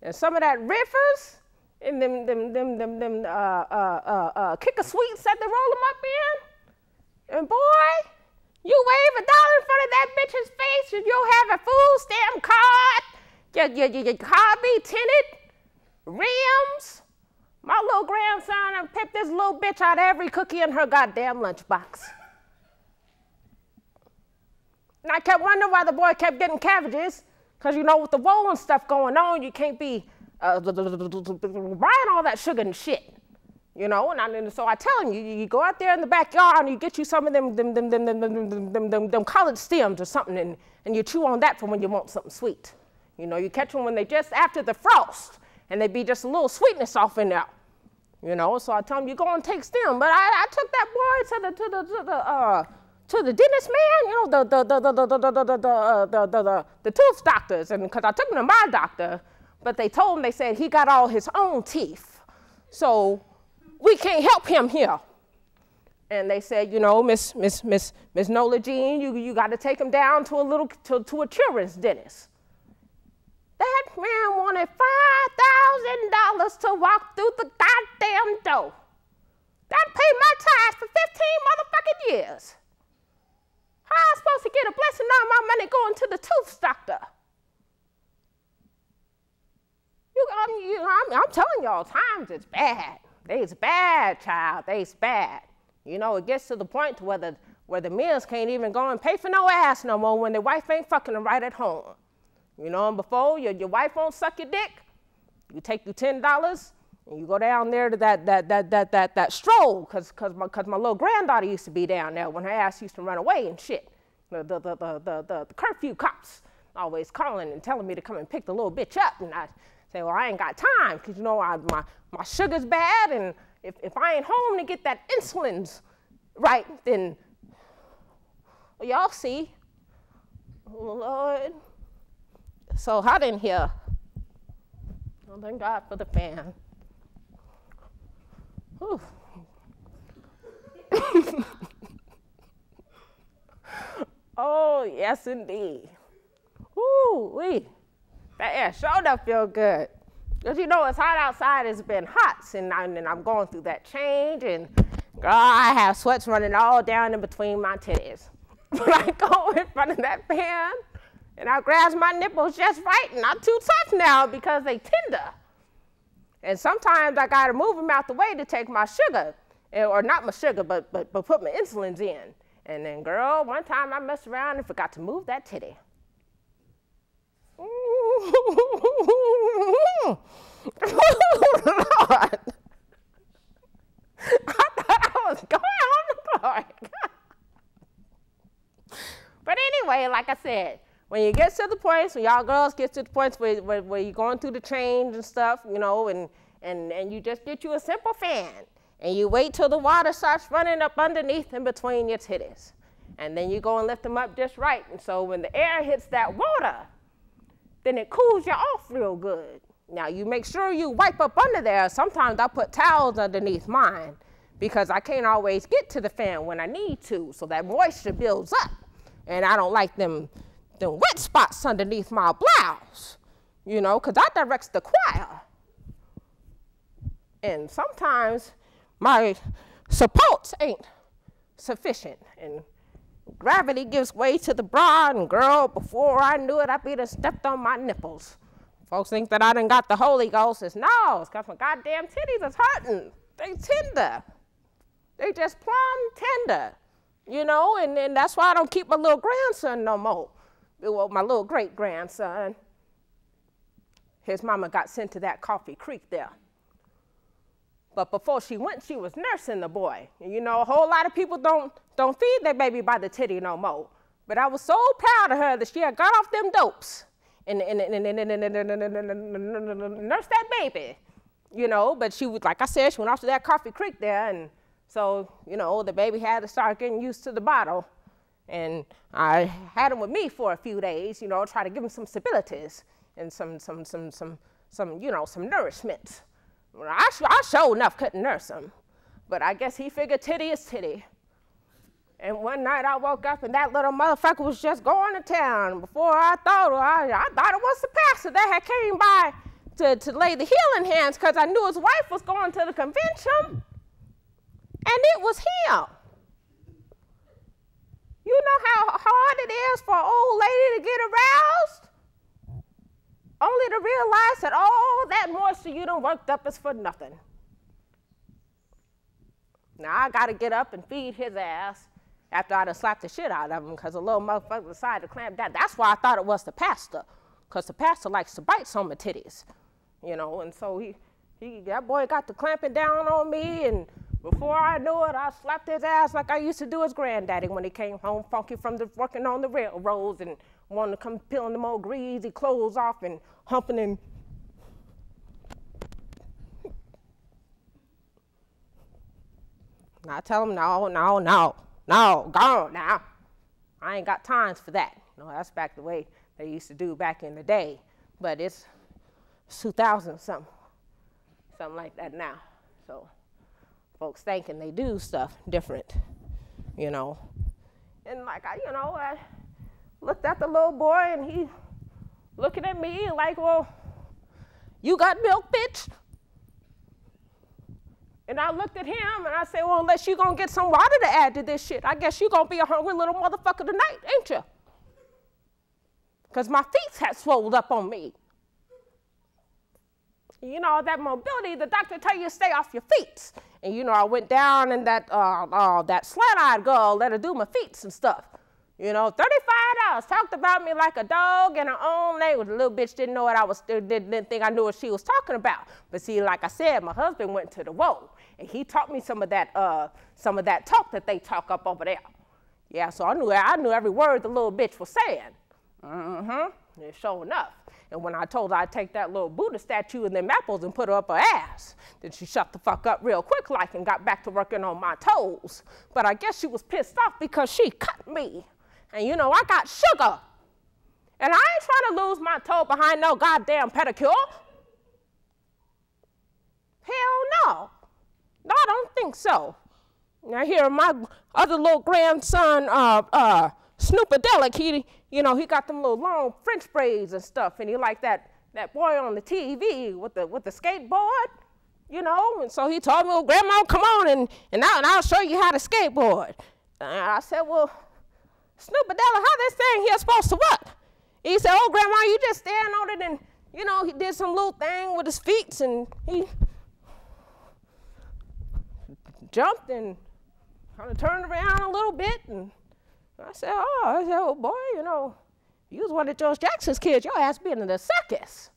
And some of that riffers and them kicker sweets that they roll them up in. And boy, you wave $1 in front of that bitch's face and you'll have a food stamp card. Your car be tinted, rims. My little grandson picked this little bitch out of every cookie in her goddamn lunchbox. And I kept wondering why the boy kept getting cabbages, because you know with the wool and stuff going on, you can't be buying all that sugar and shit. You know, and so I tell him, you go out there in the backyard and you get you some of them collard stems or something, and you chew on that for when you want something sweet. You know, you catch them when they just after the frost, and they be just a little sweetness off in there. You know, so I tell him, you go and take stem. But I took that boy to the dentist man, you know, the tooth doctors, and because I took him to my doctor, but they told him, they said he got all his own teeth, so we can't help him here. And they said, you know, Miss NolaJean, you got to take him down to a children's dentist. That man wanted $5,000 to walk through the goddamn door. That paid my tithes for 15 motherfucking years. How am I supposed to get a blessing on my money going to the tooth doctor? I'm telling y'all, times it's bad. They's bad, child. They's bad. You know, it gets to the point where the men can't even go and pay for no ass no more when their wife ain't fucking them right at home. You know, and before your wife won't suck your dick, you take your $10 and you go down there to that stroll, cause my little granddaughter used to be down there when her ass used to run away and shit. The curfew cops always calling and telling me to come and pick the little bitch up, and I say, well, I ain't got time, cause you know my sugar's bad, and if I ain't home to get that insulin's right, then well, y'all see, oh, Lord. So hot in here. Oh, thank God for the fan. Whew. Oh, yes, indeed. Ooh-wee. That air sure does feel good. Because you know, it's hot outside. It's been hot, and I'm going through that change, and girl, I have sweats running all down in between my titties. But I go in front of that fan, and I grab my nipples just right, and not too tough now because they tender. And sometimes I gotta move them out the way to take my sugar, or not my sugar, but put my insulins in. And then, girl, one time I messed around and forgot to move that titty. Lord. I thought I was going on the floor. But anyway, like I said, when you get to the points, when y'all girls get to the points where you're going through the change and stuff, you know, and you just get you a simple fan, and you wait till the water starts running up underneath and between your titties. And then you go and lift them up just right. And so when the air hits that water, then it cools you off real good. Now you make sure you wipe up under there. Sometimes I put towels underneath mine because I can't always get to the fan when I need to, so that moisture builds up. And I don't like them wet spots underneath my blouse, you know, because I directs the choir. And sometimes my supports ain't sufficient, and gravity gives way to the bra, and girl, before I knew it, I be done stepped on my nipples. Folks think that I done got the Holy Ghost. It's no, it's because my goddamn titties is hurting. They tender. They just plumb tender, you know, and that's why I don't keep my little grandson no more. Well, my little great-grandson, his mama got sent to that Coffee Creek there. But before she went, she was nursing the boy. And you know, a whole lot of people don't feed their baby by the titty no more. But I was so proud of her that she had got off them dopes and nursed that baby, you know. But she was, like I said, she went off to that Coffee Creek there, and so, you know, the baby had to start getting used to the bottle. And I had him with me for a few days, you know, try to give him some stabilities and some you know, some nourishment. I sure enough couldn't nurse him, but I guess he figured titty is titty. And one night I woke up and that little motherfucker was just going to town. Before I thought it was the pastor that had came by to lay the healing hands because I knew his wife was going to the convention, and it was him. You know how hard it is for an old lady to get aroused? Only to realize that all that moisture you done worked up is for nothing. Now I got to get up and feed his ass after I done slapped the shit out of him because the little motherfucker decided to clamp down. That's why I thought it was the pastor, because the pastor likes to bite some of my titties, you know. And so that boy got to clamping down on me, and before I knew it, I slapped his ass like I used to do his granddaddy when he came home funky from working on the railroads and wanted to come peeling them old greasy clothes off and humping him. And I tell him, no, go on now. I ain't got times for that. You know, that's back the way they used to do back in the day. But it's 2000 something like that now. So folks thinking they do stuff different, you know. And like, I looked at the little boy and he looking at me like, well, you got milk, bitch? And I looked at him and I said, well, unless you're going to get some water to add to this shit, I guess you're going to be a hungry little motherfucker tonight, ain't you? Because my feet had swelled up on me. You know, that mobility, the doctor tell you to stay off your feet. And, you know, I went down and that slant-eyed girl let her do my feet and stuff. You know, $35, talked about me like a dog in her own language. The little bitch didn't know what I was, didn't think I knew what she was talking about. But see, like I said, my husband went to the whoa, and he taught me some of that talk that they talk up over there. Yeah, so I knew every word the little bitch was saying. Mm-hmm, and sure enough. And when I told her I'd take that little Buddha statue and them apples and put her up her ass, then she shut the fuck up real quick like and got back to working on my toes. But I guess she was pissed off because she cut me. And you know, I got sugar. And I ain't trying to lose my toe behind no goddamn pedicure. Hell no. No, I don't think so. Now here, my other little grandson, Snoopadelic, he got them little long French braids and stuff, and he like that boy on the TV with the skateboard, you know. And so he told me, well, Grandma, come on, and I'll show you how to skateboard. And I said, well, Snoopadella, how this thing here supposed to work? He said, oh, Grandma, you just stand on it, and, you know, he did some little thing with his feet, and he jumped and kind of turned around a little bit, and I said, oh, boy, you know, you was one of George Jackson's kids. Your ass been in the circus.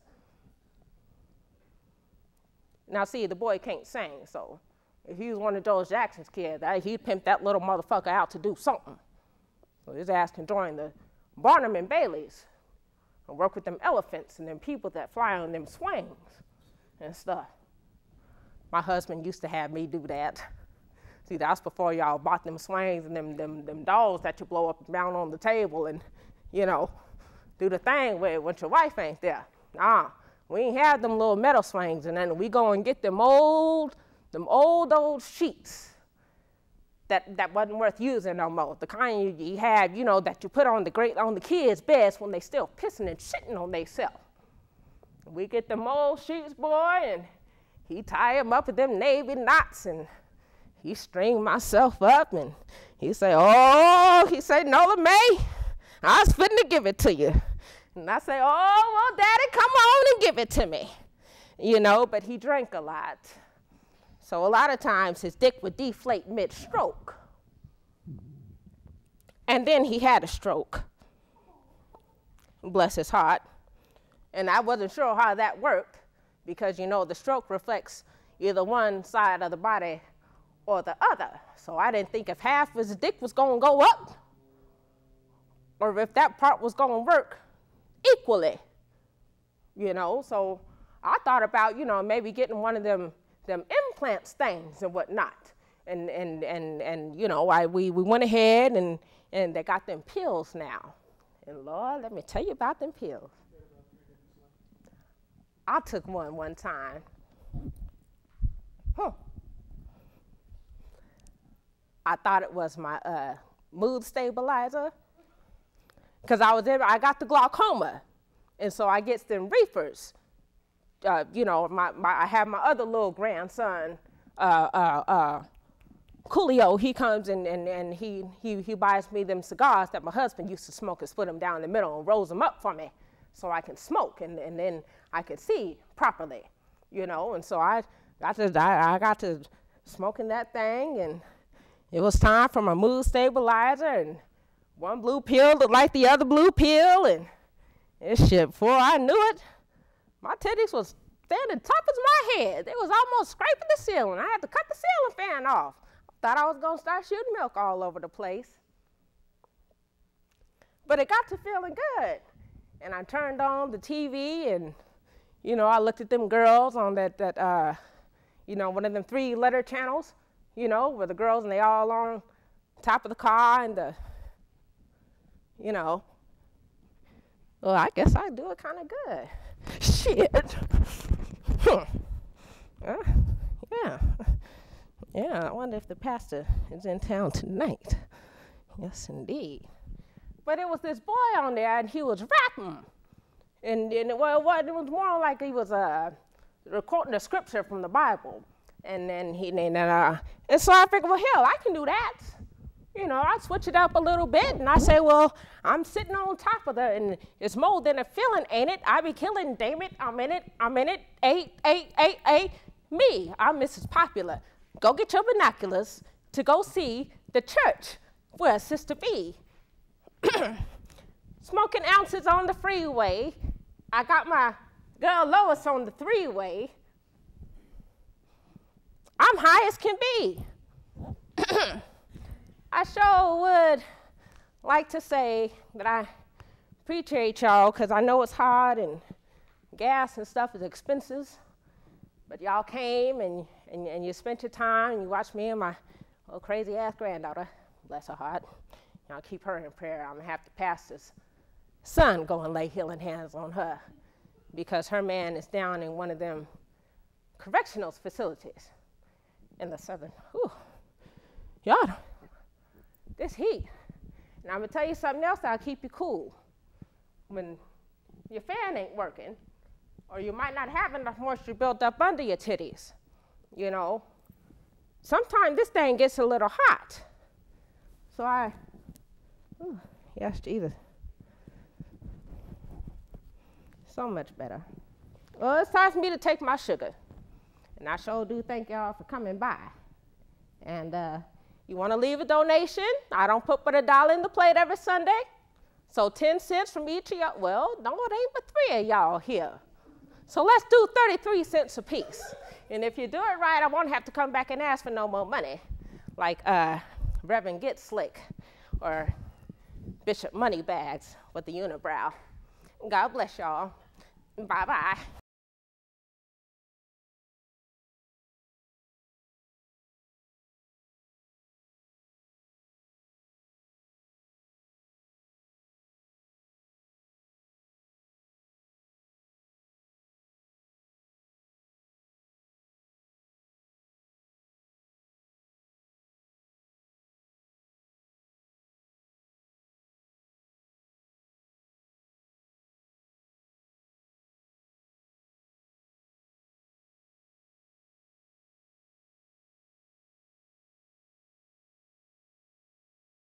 Now, see, the boy can't sing, so if he was one of George Jackson's kids, he'd pimp that little motherfucker out to do something. So his ass can join the Barnum and Baileys and work with them elephants and them people that fly on them swings and stuff. My husband used to have me do that. See, that's before y'all bought them swings and them dolls that you blow up and down on the table and, you know, do the thing with when your wife ain't there. Nah, we ain't have them little metal swings, and then we go and get them old sheets that wasn't worth using no more. The kind you have, you know, that you put on the kids' beds when they still pissing and shitting on themselves. We get them old sheets, boy, and he tie them up with them navy knots, and he string myself up, and he say, Nola May, I was fitting to give it to you. And I say, oh, well, Daddy, come on and give it to me. You know, but he drank a lot. So a lot of times his dick would deflate mid-stroke. And then he had a stroke. Bless his heart. And I wasn't sure how that worked because, you know, the stroke reflects either one side of the body or the other. So I didn't think if half his dick was going to go up or if that part was going to work equally, you know. So I thought about, you know, maybe getting one of them implants things and whatnot. And you know, we went ahead and they got them pills now. And Lord, let me tell you about them pills. I took one time. I thought it was my mood stabilizer because I got the glaucoma. And so I get them reefers. you know, I have my other little grandson, Coolio. He comes and he buys me them cigars that my husband used to smoke and split them down the middle and rolls them up for me so I can smoke and then I can see properly, you know. And so I got to smoking that thing, and it was time for my mood stabilizer, and one blue pill looked like the other blue pill, and this shit, before I knew it, my titties was standing top of my head. They was almost scraping the ceiling. I had to cut the ceiling fan off. Thought I was gonna start shooting milk all over the place. But it got to feeling good. And I turned on the TV and, you know, I looked at them girls on that you know, one of them 3-letter channels, you know, where the girls and they all on top of the car and the, you know. Well, I guess I do it kind of good. Shit. Yeah. Yeah, I wonder if the pastor is in town tonight. Yes, indeed. But it was this boy on there, and he was rapping. And it was more like he was quoting the scripture from the Bible. And so I figured, well, hell, I can do that. You know, I switch it up a little bit, and I say, well, I'm sitting on top of and it's more than a feeling, ain't it? I be killing, damn it, I'm in it, eight, me, I'm Mrs. Popular. Go get your binoculars to go see the church where Sister B. Smoking ounces on the freeway. I got my girl Lois on the 3-way. I'm high as can be. I sure would like to say that I appreciate y'all, because I know it's hard and gas and stuff is expensive. But y'all came and you spent your time and you watched me and my little crazy ass granddaughter, bless her heart. Y'all keep her in prayer. I'm gonna have the pastor's son go and lay healing hands on her, because her man is down in one of them correctional facilities in the southern. Whew. Y'all, this heat. And I'm gonna tell you something else that'll keep you cool. When your fan ain't working, or you might not have enough moisture built up under your titties, you know. Sometimes this thing gets a little hot. So yes, Jesus. So much better. Well, it's time for me to take my sugar. And I sure do thank y'all for coming by. And you want to leave a donation? I don't put but $1 in the plate every Sunday. So 10 cents from each of y'all. Well, no, it ain't but 3 of y'all here. So let's do 33 cents a piece. And if you do it right, I won't have to come back and ask for no more money, like Reverend Get Slick or Bishop Moneybags with the unibrow. God bless y'all. Bye-bye.